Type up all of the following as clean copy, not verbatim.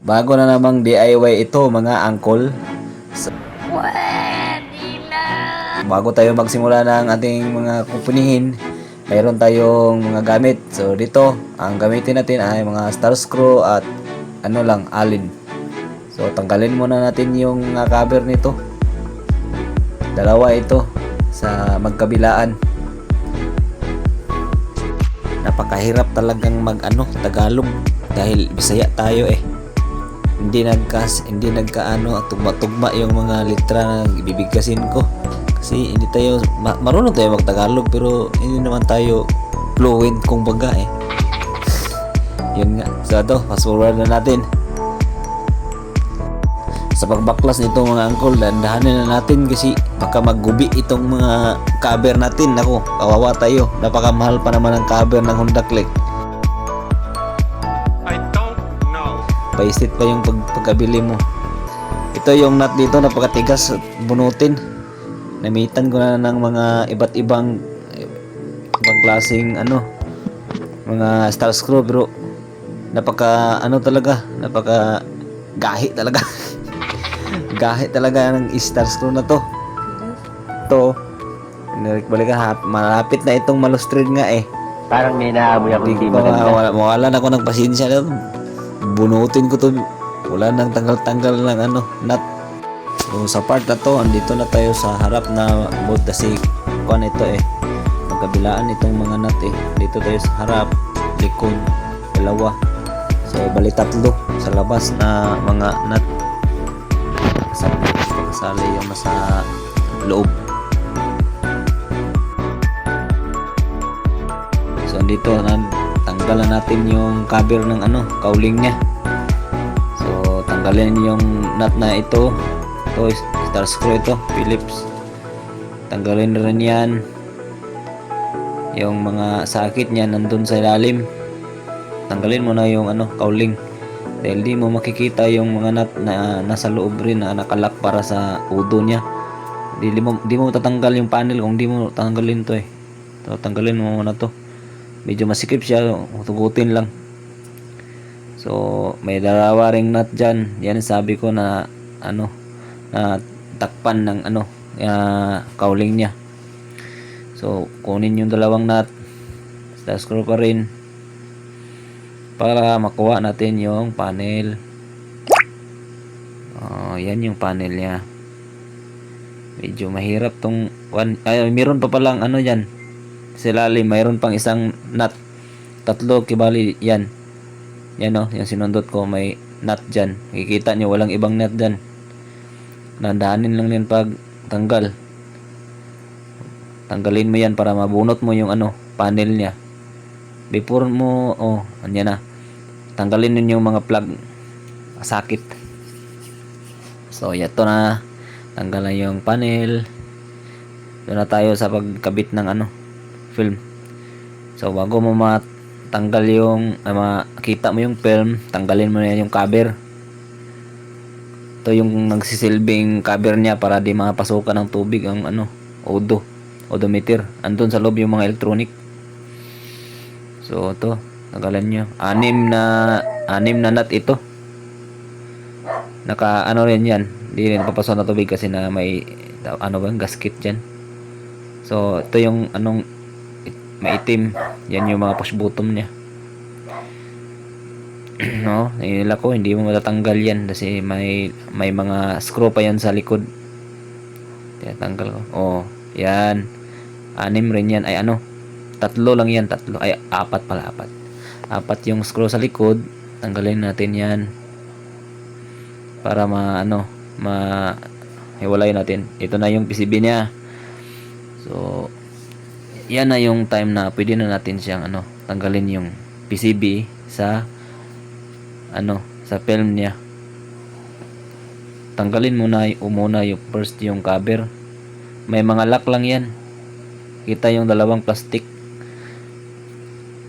Bago na namang DIY ito mga angkol. Bago tayo magsimula ng ating mga kumpunihin, mayroon tayong mga gamit. So dito, ang gamitin natin ay mga star screw at ano lang, alin. So tanggalin muna natin yung cover nito. Dalawa ito sa magkabilaan. Napakahirap talagang Tagalog dahil Bisaya tayo eh. Hindi nagkaano at tugma-tugma yung mga litra na ibibigkasin ko. Kasi hindi tayo marunong tayo mag-Tagalog pero hindi naman tayo fluent kung baga eh. Yun nga. So ito, fast forward na natin. Sa pagbaklas nito mga angkol, dandahanin na natin kasi baka maggubi itong mga cover natin. Ako, kawawa tayo. Napakamahal pa naman ang cover ng Honda Click. Paisit pa yung pagkabili mo. Ito yung nut dito, napakatigas at bunutin. Namitan ko na ng mga iba't ibang klaseng mga star screw pero napaka gahi talaga. Gahi talaga ng star screw na to. Ito, balikan, malapit na itong malustrid nga eh. Parang may naamoy ako hindi maganda. Mawalan ako ng pasensya na bunutin ko to, wala nang tanggal-tanggal ng nut. So sa part na to, andito na tayo sa harap na bolt kasi kuan ito eh, magkabilaan itong mga nut eh. Dito tayo sa harap, likod, dalawa. So bali tatlo sa labas na mga nut. Kasali yung nasa loob. So andito tanggalan natin yung cover ng cowling niya. So tanggalin yung nut na ito star screw ito, Phillips. Tanggalin rin yan yung mga sakit niya nandun sa ilalim. Tanggalin mo na yung cowling dahil di mo makikita yung mga nut na nasa loob rin na nakalak para sa udo niya. Di mo tatanggal yung panel kung di mo tanggalin to eh. So tanggalin mo muna to. Medyo masikip siya, tugutin lang. So may dalawa ring nut dyan. Yan sabi ko na na takpan ng cowling niya. So kunin yung dalawang nut, star screw pa rin para makuha natin yung panel. Yan yung panel niya. Medyo mahirap tong meron pa palang dyan sa ilalim, mayroon pang isang nut. Tatlo kibali yan. Yan yung sinundot ko, may nut dyan. Makikita nyo walang ibang nut dyan. Nandahanin lang yan pag tanggal. Tanggalin mo yan para mabunot mo yung panel niya. Before mo andyan na. Tanggalin ninyo yung mga plug sakit. So yato na, tanggalan yung panel. Doon na tayo sa pagkabit ng film. So bago mo matanggal yung makita mo yung film, tanggalin mo na yung cover. Ito yung nagsisilbing cover niya para di mapasukan ng tubig ang odometer. Andun sa loob yung mga electronic. So ito, tanggalan nyo. Anim na nut ito. Naka rin yan. Di rin papasok na tubig kasi na may gasket dyan. So ito yung maitim. Yan yung mga push button niya. No, nila ko hindi mo matatanggal yan kasi may mga screw pa yan sa likod. Tinatanggal ko. Yan. 6 rin yan. Ay tatlo lang yan, tatlo. Ay apat pala, apat. Apat yung screw sa likod. Tanggalin natin yan para hiwalay natin. Ito na yung PCB niya. So yan na yung time na pwede na natin siyang tanggalin yung PCB sa sa film niya. Tanggalin muna yung first yung cover. May mga lock lang yan. Kita yung dalawang plastic.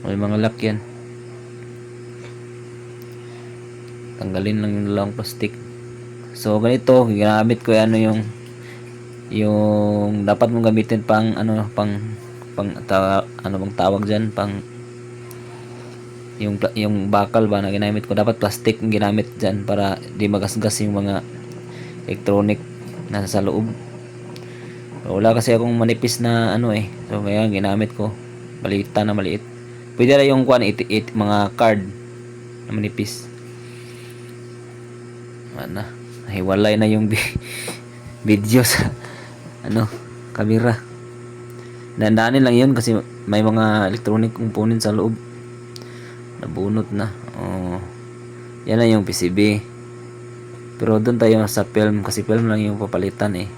May mga lock yan. Tanggalin lang yung dalawang plastic. So ganito, ginamit ko yung dapat mong gamitin pang bang tawag diyan, pang yung bakal ba na ginamit ko, dapat plastic ang ginamit dyan para di magasgas yung mga electronic na sa loob. Wala kasi akong manipis na ano eh, so kaya ginamit ko balita na maliit. Pwede na yung kuan mga card na manipis. Ano, hiwalay na yung video sa ano, camera. Dandanin lang yun kasi may mga electronic component sa loob. Nabunot na. Oh. Yan na yung PCB. Pero doon tayo sa film kasi film lang yung papalitan eh.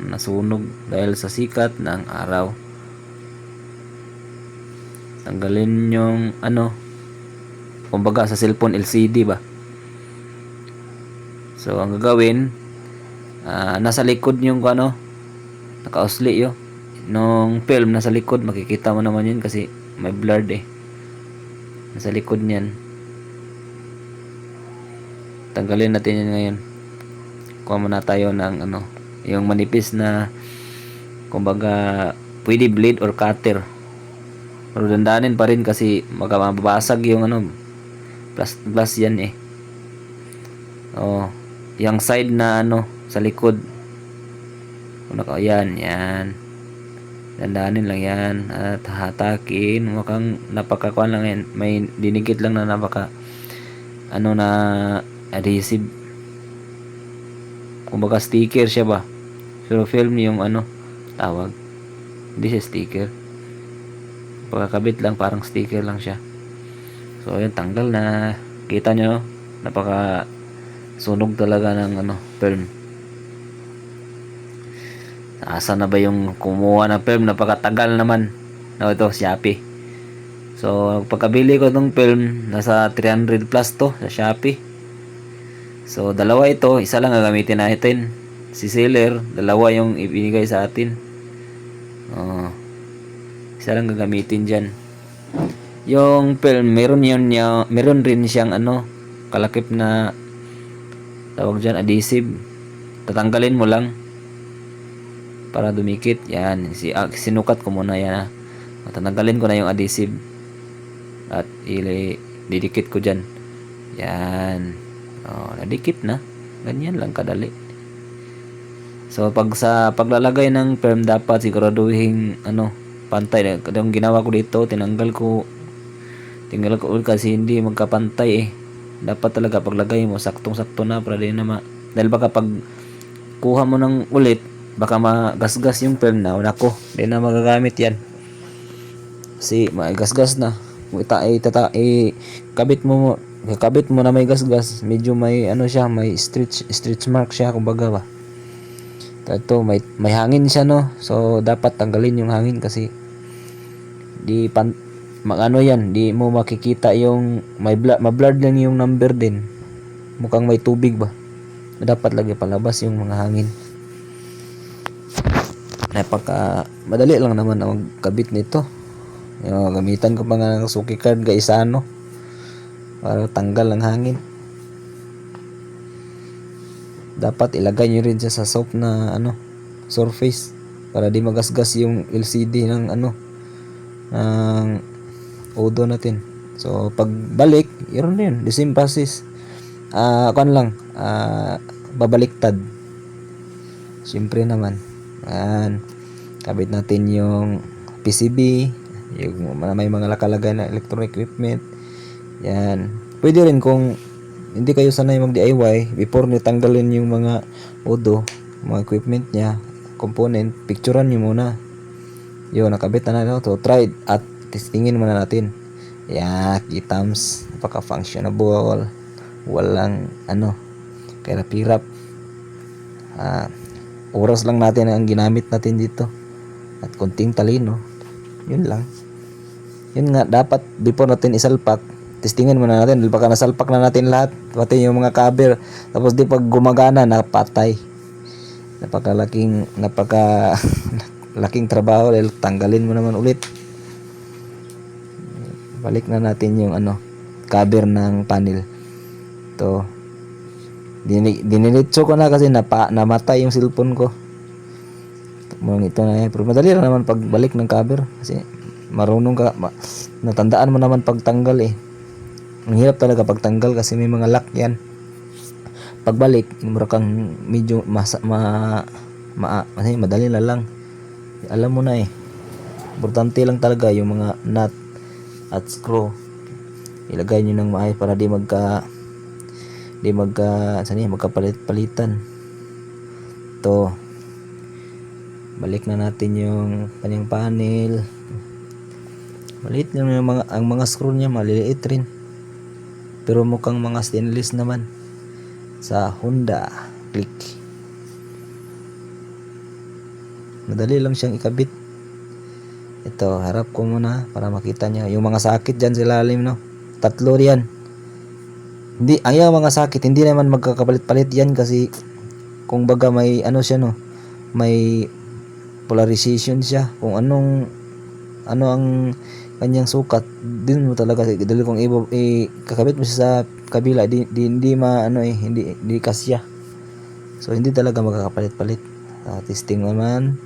Nasunog dahil sa sikat ng araw. Tanggalin yung ano, kumbaga sa cellphone LCD ba. So ang gagawin, nasa likod yung ano, naka-usli yo. Nung film nasa likod, makikita mo naman yun kasi may blurred eh. Nasa likod niyan. Tanggalin natin yan ngayon. Kuha muna tayo ng ano, yung manipis na kumbaga pwede blade or cutter. Pero dandanin pa rin kasi mababasag yung ano, plus yan eh. Oh, yung side na ano sa likod. Yan. Dandanin lang yan at hatakin. Mukhang napakakuan lang yan. May dinigit lang na napaka ano na adhesive. Kumbaga sticker siya ba. Pero film yung ano tawag. Hindi siya sticker. Pagkakabit lang parang sticker lang siya. So yun, tanggal na. Kita nyo napaka sunog talaga ng ano film. Asa na ba yung kumuha ng film? Napakatagal naman. No, ito, Shopee. So, pagkabili ko ng film, nasa 300 plus to sa Shopee. So, dalawa ito. Isa lang gagamitin natin. Si seller, dalawa yung ibinigay sa atin. Isa lang gagamitin dyan. Yung film, meron rin siyang ano, kalakip na tawag dyan, adhesive. Tatanggalin mo lang para dumikit. Yan, sinukat ko muna yan. Tatanggalin ko na yung adhesive at didikit ko dyan. Yan. Nadikit na. Ganyan lang kadali. So pag sa paglalagay ng film, dapat siguraduhin ano, pantay. Yung ginawa ko dito, tinanggal ko ulit kasi hindi magkapantay eh. Dapat talaga paglagay mo saktong-sakto na para din na dahil baka pag kuha mo ng ulit, baka magasgas yung film na nako, di na magagamit yan kasi magasgas na. Kabit mo na may gasgas, medyo may ano siya, may stretch mark siya kumbaga ba. Ito may hangin siya no, so dapat tanggalin yung hangin kasi ano yan, di mo makikita yung ma-blurred lang yung number din, mukhang may tubig ba. Dapat lagi palabas yung mga hangin. Madali lang naman ang magkabit nito. Gamitan ko pa nga ng suki card gaisano para tanggal ang hangin. Dapat ilagay nyo rin siya sa soft na ano, surface para di magasgas yung LCD ng ano, ng Odo natin. So pagbalik, yun din, the same process. Babaliktad. Siyempre naman. Ayan. Kabit natin yung PCB, yung may mga nakalagay na electronic equipment. Yan. Pwede rin kung hindi kayo sanay mag-DIY, before nyo tanggalin yung mga Odo, mga equipment niya, component, picturean nyo muna. Yun, nakabit na na. So, try at testingin muna natin. Thumbs, napaka-functionable. Walang ano, kahirap-hirap. Oras lang natin ang ginamit natin dito at konting talino. Yun lang. Yun nga, dapat before natin isalpak, testingin muna natin. Baka nasalpak na natin lahat, pati yung mga cover, tapos di pag gumagana, napatay. Laking trabaho dahil tanggalin mo naman ulit. Balik na natin yung ano, cover ng panel. Ito, diniritso ko na kasi namatay yung cellphone ko. Ito na pero madali lang naman pagbalik ng cover kasi marunong ka, natandaan mo naman pagtanggal eh. ang hirap talaga pagtanggal kasi may mga lock yan. Pagbalik mura kang medyo madali na lang, alam mo na eh. Importante lang talaga yung mga nut at screw, ilagay nyo ng maayos para di magkapalit-palitan. To, balik na natin yung kanyang panel. Maliit lang yung ang mga screw niya, maliliit rin, pero mukhang mga stainless naman sa Honda Click. Madali lang siyang ikabit. Ito, harap ko muna para makita niya yung mga sakit dyan sa ilalim, no? 3 yan. Hindi, ang yung mga sakit hindi naman magkakapalit-palit yan kasi kung baga may ano siya, no? May polarization siya. Kung ano ang kanyang sukat, din mo talaga dali kung kakabit mo siya sa kabila, hindi kasya. So hindi talaga magkakapalit-palit. Testing naman.